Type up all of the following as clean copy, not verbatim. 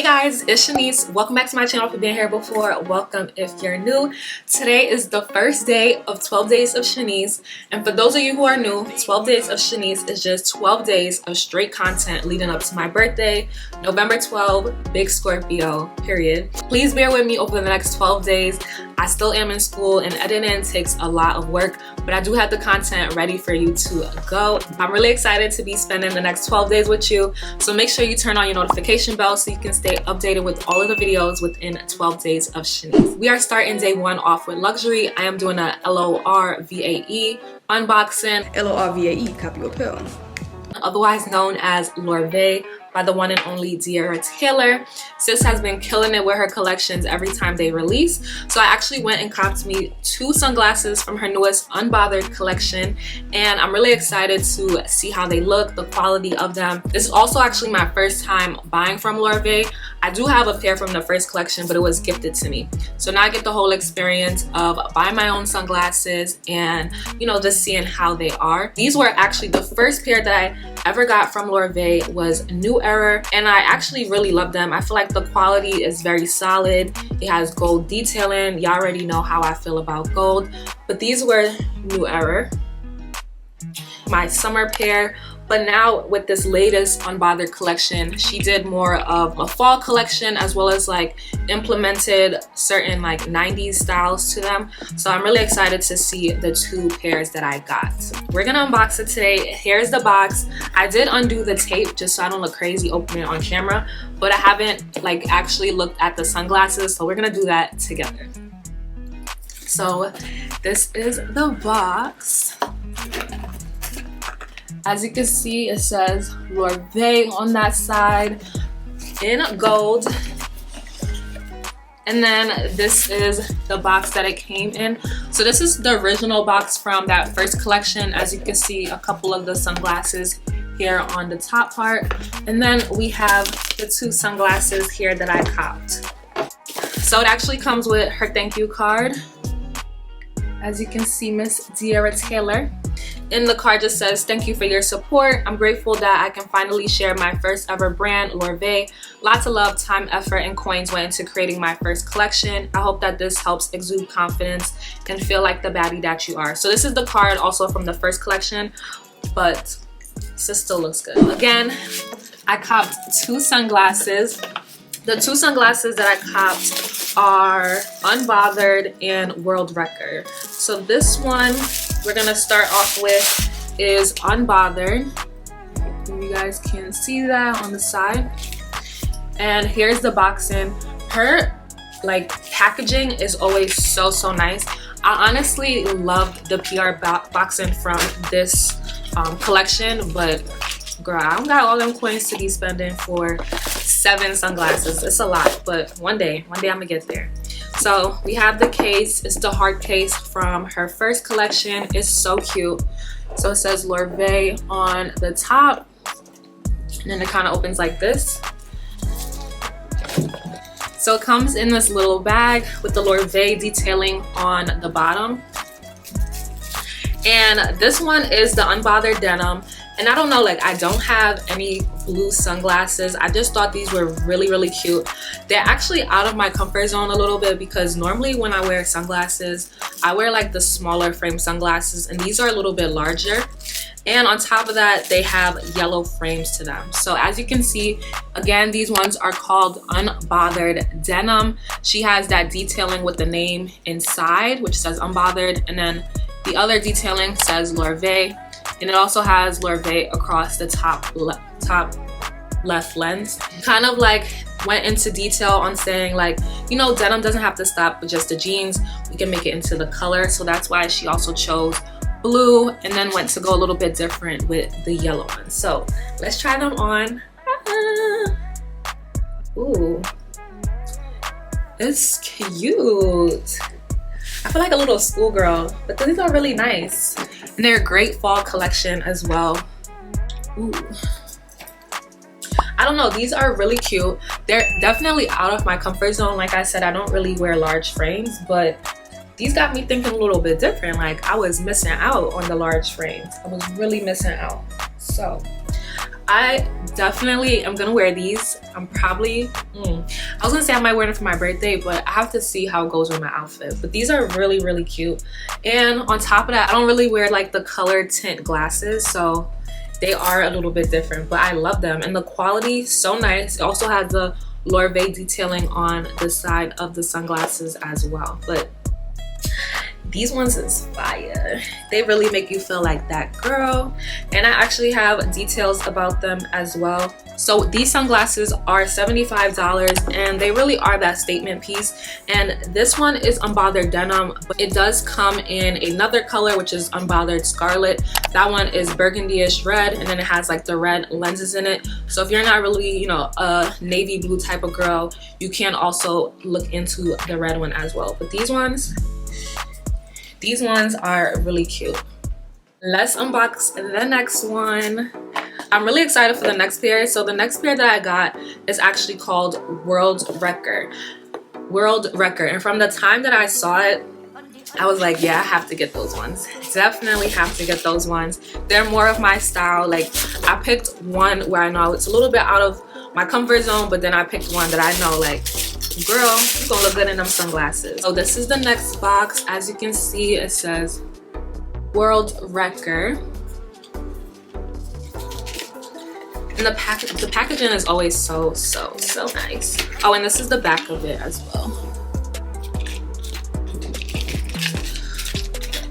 guys, it's Shanice. Welcome back to my channel. If you've been here before, welcome if you're new. Today is the first day of 12 days of Shanice, and for those of you who are new, 12 days of Shanice is just 12 days of straight content leading up to my birthday, November 12, big Scorpio, period. Please bear with me over the next 12 days. I still am in school and editing takes a lot of work, but I do have the content ready for you to go. I'm really excited to be spending the next 12 days with you, so make sure you turn on your notification bell so you can stay updated with all of the videos within 12 days of Shanice. We are starting day one off with luxury. I am doing a Lorvae unboxing. Lorvae, copy your pill. Otherwise known as Lorvae, by the one and only Dearra Taylor. Sis has been killing it with her collections every time they release. So I actually went and copped me 2 sunglasses from her newest Unbothered collection, and I'm really excited to see how they look, the quality of them. This is also actually my first time buying from Lorvae. I do have a pair from the first collection, but it was gifted to me. So now I get the whole experience of buying my own sunglasses and, you know, just seeing how they are. These were actually the first pair that I ever got from Lorvae was New Era, and I actually really love them. I feel like the quality is very solid. It has gold detailing. Y'all already know how I feel about gold, but these were New Era, my summer pair. But now with this latest Unbothered collection, she did more of a fall collection as well as like implemented certain like 90s styles to them. So I'm really excited to see the 2 pairs that I got. We're gonna unbox it today. Here's the box. I did undo the tape just so I don't look crazy opening it on camera, but I haven't like actually looked at the sunglasses, so we're gonna do that together. So this is the box. As you can see, it says Lorvae on that side in gold. And then this is the box that it came in. So this is the original box from that first collection. As you can see, a couple of the sunglasses here on the top part. And then we have the 2 sunglasses here that I copped. So it actually comes with her thank you card. As you can see, Miss Dearra Taylor. In the card just says, thank you for your support. I'm grateful that I can finally share my first ever brand, Lorvae. Lots of love, time, effort, and coins went into creating my first collection. I hope that this helps exude confidence and feel like the baddie that you are. So this is the card also from the first collection, but this still looks good. Again, I copped 2 sunglasses. The 2 sunglasses that I copped are Unbothered and World Record. So this one we're gonna start off with is Unbothered. You guys can see that on the side. And here's the boxing. Her like packaging is always so nice. I honestly loved the PR boxing from this collection, but girl, I don't got all them coins to be spending for 7 sunglasses. It's a lot, but one day I'm gonna get there. So we have the case. It's the hard case from her first collection. It's so cute. So it says Lorvae on the top, and then it kind of opens like this. So it comes in this little bag with the Lorvae detailing on the bottom. And this one is the Unbothered denim. And I don't know, like I don't have any blue sunglasses. I just thought these were really cute. They're actually out of my comfort zone a little bit because normally when I wear sunglasses, I wear like the smaller frame sunglasses, and these are a little bit larger. And on top of that, they have yellow frames to them. So as you can see, again, these ones are called Unbothered denim. She has that detailing with the name inside, which says Unbothered, and then the other detailing says Lorvae. And it also has Lorvae across the top left lens. Kind of like went into detail on saying like, you know, denim doesn't have to stop with just the jeans. We can make it into the color. So that's why she also chose blue and then went to go a little bit different with the yellow one. So let's try them on. Ooh, it's cute. I feel like a little schoolgirl, but these are really nice. And they're a great fall collection as well. Ooh. I don't know, these are really cute. They're definitely out of my comfort zone. Like I said, I don't really wear large frames, but these got me thinking a little bit different. Like I was missing out on the large frames. I was really missing out. So I definitely am gonna wear these. I'm probably I was gonna say I might wear them for my birthday, but I have to see how it goes with my outfit. But these are really, really cute. And on top of that, I don't really wear like the colored tint glasses, so they are a little bit different, but I love them. And the quality, so nice. It also has the Lorvae detailing on the side of the sunglasses as well. But these ones is fire. They really make you feel like that girl. And I actually have details about them as well. So these sunglasses are $75 and they really are that statement piece. And this one is unbothered denim, but it does come in another color, which is unbothered scarlet. That one is burgundy-ish red, and then it has like the red lenses in it. So if you're not really, you know, a navy blue type of girl, you can also look into the red one as well. But these ones are really cute. Let's unbox the next one. I'm really excited for the next pair. So the next pair that I got is actually called World Wrecker. And from the time that I saw it, I was like, yeah, I have to get those ones. Definitely have to get those ones. They're more of my style. Like, I picked one where I know it's a little bit out of my comfort zone, but then I picked one that I know, like, girl, you're gonna look good in them sunglasses. So this is the next box. As you can see, it says World Wrecker. And the packaging is always so nice. Oh, and this is the back of it as well.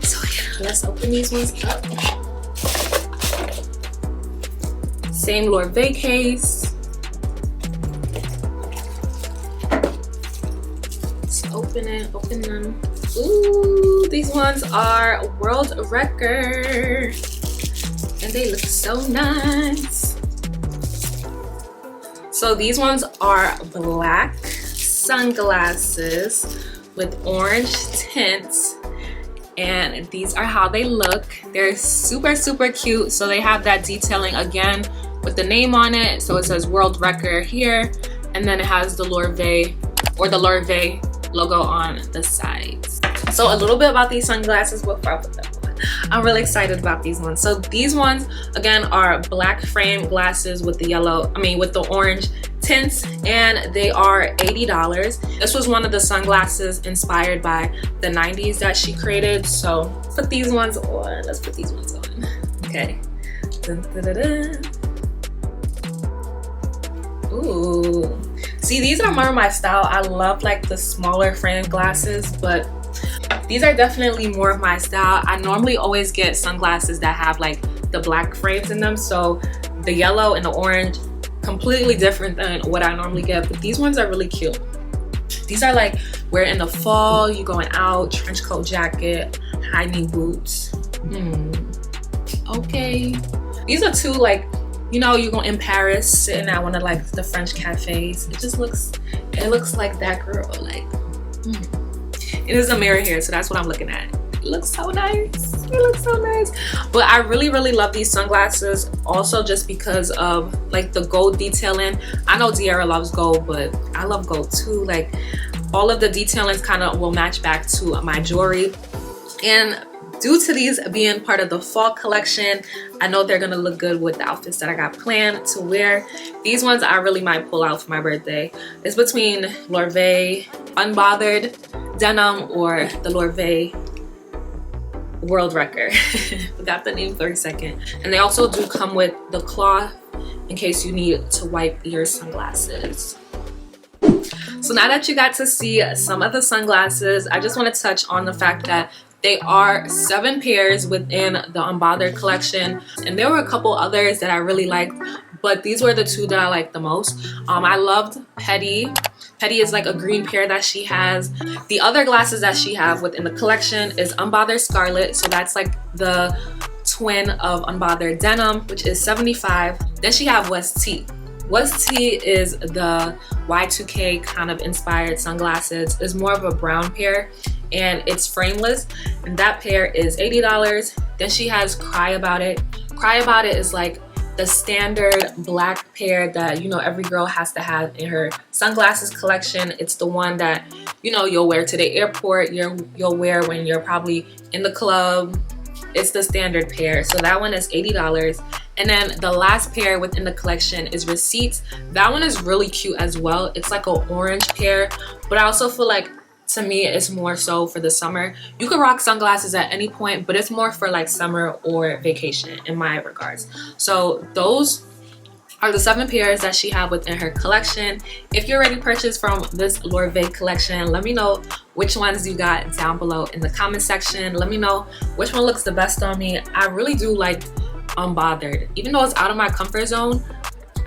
So yeah, let's open these ones up. Same Lorvae case. Open them. Ooh, these ones are World Wrecker. And they look so nice. So these ones are black sunglasses with orange tints. And these are how they look. They're super cute. So they have that detailing again with the name on it. So it says World Wrecker here. And then it has the Lorvae or the Lorvae logo on the sides. So a little bit about these sunglasses before I put them on. I'm really excited about these ones. So these ones again are black frame glasses with the with the orange tints, and they are $80. This was one of the sunglasses inspired by the 90s that she created. So put these ones on. Let's put these ones on. Okay. Dun, dun, dun, dun. Ooh. See, these are more of my style. I love like the smaller frame glasses, but these are definitely more of my style. I normally always get sunglasses that have like the black frames in them. So the yellow and the orange, completely different than what I normally get, but these ones are really cute. These are like, we're in the fall, you going out, trench coat jacket, high knee boots. Okay. These are two, like, you know, you're going in Paris, sitting at one of like the French cafes. It looks like that girl. Like, It is a mirror here, so that's what I'm looking at. It looks so nice. It looks so nice. But I really love these sunglasses also just because of like the gold detailing. I know Dearra loves gold, but I love gold too. Like, all of the detailings kind of will match back to my jewelry. And due to these being part of the fall collection, I know they're gonna look good with the outfits that I got planned to wear. These ones I really might pull out for my birthday. It's between Lorvae Unbothered Denim or the Lorvae World Wrecker. Forgot the name for a second. And they also do come with the cloth in case you need to wipe your sunglasses. So now that you got to see some of the sunglasses, I just want to touch on the fact that they are 7 pairs within the Unbothered collection, and there were a couple others that I really liked, but these were the 2 that I liked the most. I loved Petty. Petty is like a green pair that she has. The other glasses that she have within the collection is Unbothered Scarlet, so that's like the twin of Unbothered Denim, which is $75. Then she have West Tea. West Tea is the Y2K kind of inspired sunglasses. It's more of a brown pair and it's frameless, and that pair is $80. Then she has Cry About It. Cry About It is like the standard black pair that, you know, every girl has to have in her sunglasses collection. It's the one that, you know, you'll wear to the airport, you'll wear when you're probably in the club, It's the standard pair, so that one is $80. And then the last pair within the collection is Receipts. That one is really cute as well. It's like an orange pair, but I also feel like, to me, it's more so for the summer. You could rock sunglasses at any point, but it's more for like summer or vacation in my regards. So those are the 7 pairs that she have within her collection. If you're already purchased from this Lorvae collection, let me know which ones you got down below in the comment section. Let me know which one looks the best on me. I really do like Unbothered. Even though it's out of my comfort zone,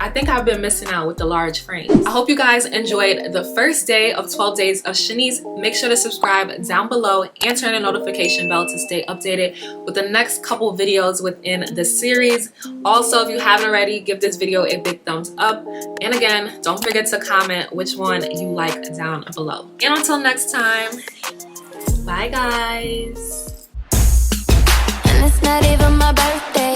I think I've been missing out with the large frames. I hope you guys enjoyed the first day of 12 days of Shanice. Make sure to subscribe down below and turn the notification bell to stay updated with the next couple videos within the series. Also, if you haven't already, give this video a big thumbs up. And again, don't forget to comment which one you like down below. And until next time, bye guys. And it's not even my birthday.